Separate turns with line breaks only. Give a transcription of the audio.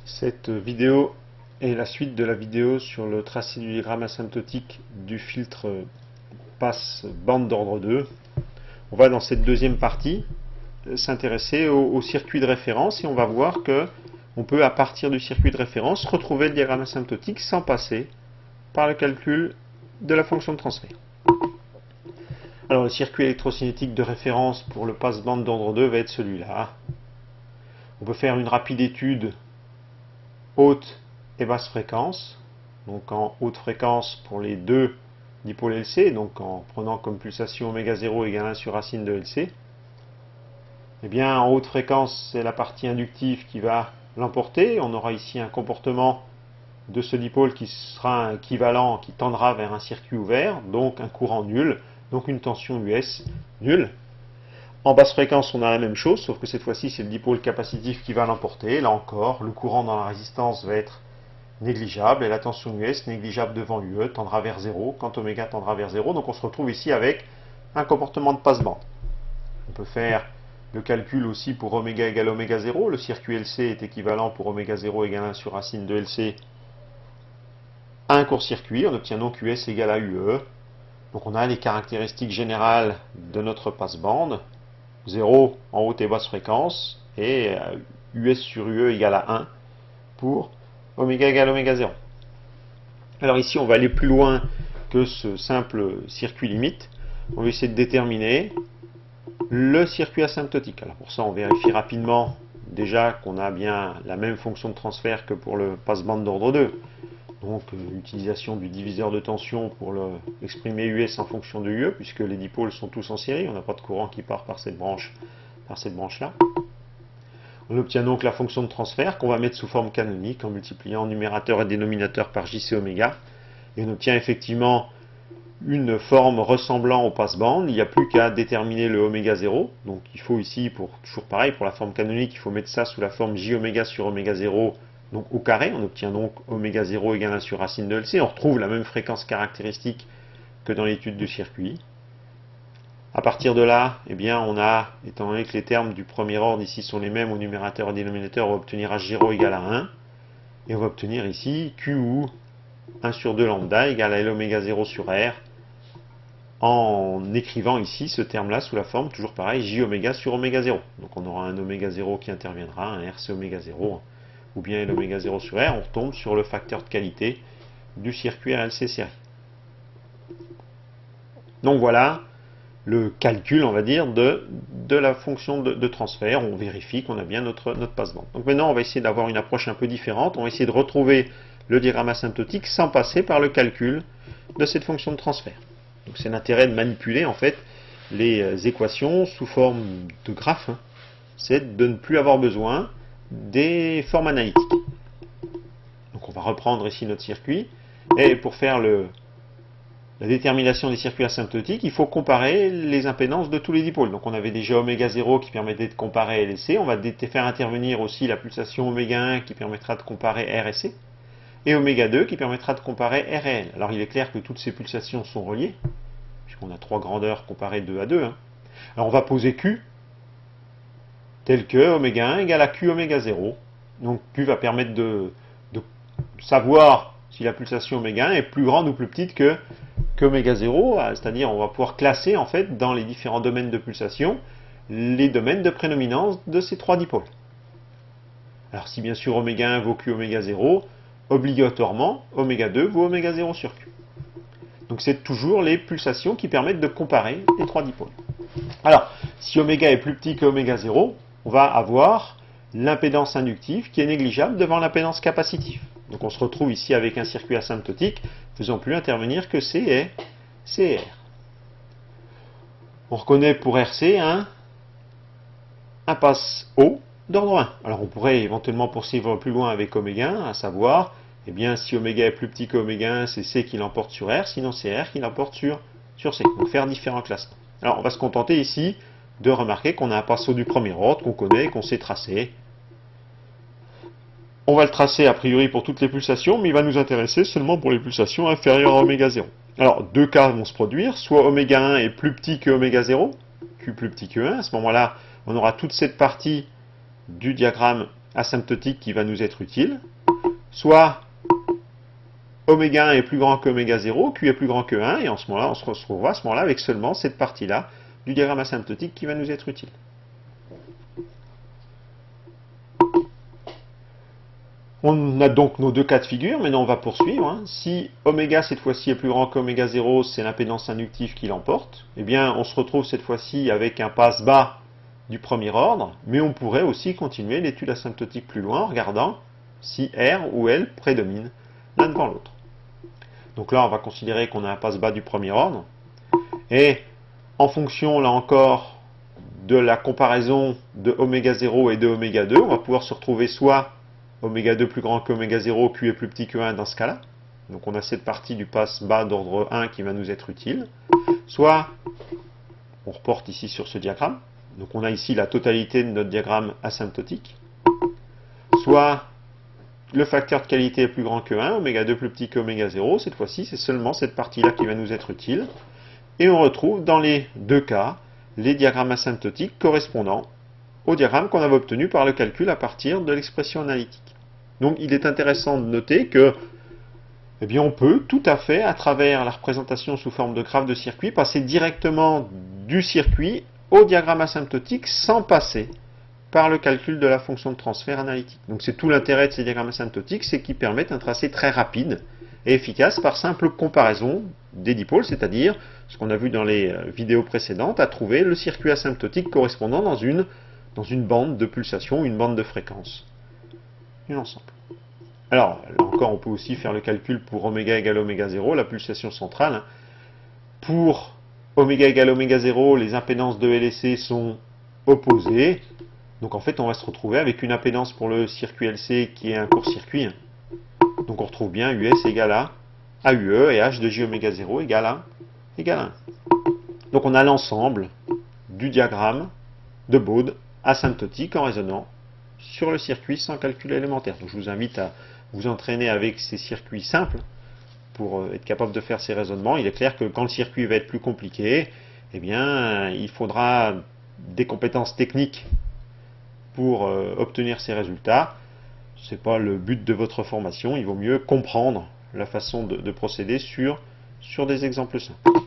Cette vidéo est la suite de la vidéo sur le tracé du diagramme asymptotique du filtre passe bande d'ordre 2. On va dans cette deuxième partie s'intéresser au circuit de référence et on va voir que on peut à partir du circuit de référence retrouver le diagramme asymptotique sans passer par le calcul de la fonction de transfert. Alors le circuit électrocinétique de référence pour le passe-bande d'ordre 2 va être celui-là. On peut faire une rapide étude haute et basse fréquence, donc en haute fréquence pour les deux dipôles LC, donc en prenant comme pulsation oméga 0 égale 1 sur racine de LC. Eh bien en haute fréquence, c'est la partie inductive qui va l'emporter. On aura ici un comportement de ce dipôle qui sera équivalent, qui tendra vers un circuit ouvert, donc un courant nul, donc une tension US nulle. En basse fréquence, on a la même chose, sauf que cette fois-ci, c'est le dipôle capacitif qui va l'emporter. Là encore, le courant dans la résistance va être négligeable et la tension US négligeable devant l'UE tendra vers 0 quand oméga tendra vers 0. Donc on se retrouve ici avec un comportement de passe-bande. On peut faire le calcul aussi pour oméga égale oméga 0. Le circuit LC est équivalent pour oméga 0 égale 1 sur racine de LC à un court-circuit. On obtient donc US égale à UE. Donc on a les caractéristiques générales de notre passe-bande. 0 en haute et basse fréquence et US sur UE égale à 1 pour oméga égale oméga 0. Alors ici on va aller plus loin que ce simple circuit limite. On va essayer de déterminer le circuit asymptotique. Alors pour ça on vérifie rapidement déjà qu'on a bien la même fonction de transfert que pour le passe-bande d'ordre 2. Donc l'utilisation du diviseur de tension pour exprimer US en fonction de UE, puisque les dipôles sont tous en série, on n'a pas de courant qui part par cette branche-là. On obtient donc la fonction de transfert qu'on va mettre sous forme canonique en multipliant numérateur et dénominateur par JC oméga. Et on obtient effectivement une forme ressemblant au passe-bande. Il n'y a plus qu'à déterminer le oméga 0. Donc il faut ici, toujours pareil, pour la forme canonique, il faut mettre ça sous la forme J oméga sur oméga 0. Donc au carré, on obtient donc oméga 0 égale 1 sur racine de LC. On retrouve la même fréquence caractéristique que dans l'étude du circuit. À partir de là, eh bien, on a, étant donné que les termes du premier ordre ici sont les mêmes au numérateur et dénominateur, on va obtenir H0 égale à 1. Et on va obtenir ici Q ou 1 sur 2 lambda égale à L oméga 0 sur R, en écrivant ici ce terme-là sous la forme, toujours pareil, J oméga sur oméga 0. Donc on aura un oméga 0 qui interviendra, un RC oméga 0, ou bien l'oméga 0 sur R, on retombe sur le facteur de qualité du circuit RLC série. Donc voilà le calcul, on va dire, de la fonction de transfert. On vérifie qu'on a bien notre passe-bande. Donc maintenant, on va essayer d'avoir une approche un peu différente. On va essayer de retrouver le diagramme asymptotique sans passer par le calcul de cette fonction de transfert. Donc c'est l'intérêt de manipuler, en fait, les équations sous forme de graphes. C'est de ne plus avoir besoin des formes analytiques. Donc on va reprendre ici notre circuit, et pour faire la détermination des circuits asymptotiques, il faut comparer les impédances de tous les dipôles. Donc on avait déjà oméga 0 qui permettait de comparer L et C, on va faire intervenir aussi la pulsation oméga 1 qui permettra de comparer R et C, et oméga 2 qui permettra de comparer R et L. Alors il est clair que toutes ces pulsations sont reliées, puisqu'on a trois grandeurs comparées 2 à 2. Alors on va poser Q, tel que oméga 1 égale à Q oméga 0. Donc Q va permettre de savoir si la pulsation oméga 1 est plus grande ou plus petite que oméga 0, c'est-à-dire on va pouvoir classer en fait dans les différents domaines de pulsation les domaines de prédominance de ces trois dipôles. Alors si bien sûr oméga 1 vaut Q oméga 0, obligatoirement oméga 2 vaut oméga 0 sur Q. Donc c'est toujours les pulsations qui permettent de comparer les trois dipôles. Alors si oméga est plus petit que oméga 0, on va avoir l'impédance inductive qui est négligeable devant l'impédance capacitive. Donc on se retrouve ici avec un circuit asymptotique faisant plus intervenir que C et CR. On reconnaît pour RC un passe haut d'ordre 1. Alors on pourrait éventuellement poursuivre plus loin avec oméga 1, à savoir, eh bien, si oméga est plus petit que oméga 1, c'est C qui l'emporte sur R, sinon c'est R qui l'emporte sur C. Donc faire différents classements. Alors on va se contenter ici de remarquer qu'on a un passe haut du premier ordre, qu'on connaît, qu'on sait tracer. On va le tracer a priori pour toutes les pulsations, mais il va nous intéresser seulement pour les pulsations inférieures à oméga 0. Alors, deux cas vont se produire, soit oméga 1 est plus petit que oméga 0, Q plus petit que 1, à ce moment-là, on aura toute cette partie du diagramme asymptotique qui va nous être utile, soit oméga 1 est plus grand que oméga 0, Q est plus grand que 1, et en ce moment-là, on se retrouvera à ce moment-là avec seulement cette partie-là du diagramme asymptotique qui va nous être utile. On a donc nos deux cas de figure, maintenant on va poursuivre. Si oméga cette fois-ci est plus grand qu'oméga 0, c'est l'impédance inductive qui l'emporte, eh bien on se retrouve cette fois-ci avec un passe-bas du premier ordre, mais on pourrait aussi continuer l'étude asymptotique plus loin en regardant si R ou L prédomine l'un devant l'autre. Donc là on va considérer qu'on a un passe-bas du premier ordre, et en fonction là encore de la comparaison de oméga 0 et de oméga 2, on va pouvoir se retrouver soit oméga 2 plus grand qu'oméga 0, Q est plus petit que 1 dans ce cas-là. Donc on a cette partie du passe bas d'ordre 1 qui va nous être utile. Soit, on reporte ici sur ce diagramme, donc on a ici la totalité de notre diagramme asymptotique. Soit, le facteur de qualité est plus grand que 1, oméga 2 plus petit qu'oméga 0, cette fois-ci c'est seulement cette partie-là qui va nous être utile. Et on retrouve dans les deux cas les diagrammes asymptotiques correspondant au diagramme qu'on avait obtenu par le calcul à partir de l'expression analytique. Donc il est intéressant de noter que eh bien, on peut tout à fait, à travers la représentation sous forme de graphe de circuit, passer directement du circuit au diagramme asymptotique sans passer par le calcul de la fonction de transfert analytique. Donc c'est tout l'intérêt de ces diagrammes asymptotiques, c'est qu'ils permettent un tracé très rapide et efficace par simple comparaison des dipôles, c'est-à-dire, ce qu'on a vu dans les vidéos précédentes, à trouver le circuit asymptotique correspondant dans une bande de pulsation, une bande de fréquence, et l'ensemble. Alors, là encore, on peut aussi faire le calcul pour oméga égale oméga 0, la pulsation centrale. Pour oméga égale oméga 0, les impédances de L et C sont opposées. Donc en fait, on va se retrouver avec une impédance pour le circuit LC qui est un court-circuit. Donc on retrouve bien US égale à AUE et H de J oméga 0 égale à 1. Donc on a l'ensemble du diagramme de Bode asymptotique en raisonnant sur le circuit sans calcul élémentaire. Donc je vous invite à vous entraîner avec ces circuits simples pour être capable de faire ces raisonnements. Il est clair que quand le circuit va être plus compliqué, eh bien, il faudra des compétences techniques pour obtenir ces résultats. Ce n'est pas le but de votre formation, il vaut mieux comprendre la façon de procéder sur des exemples simples.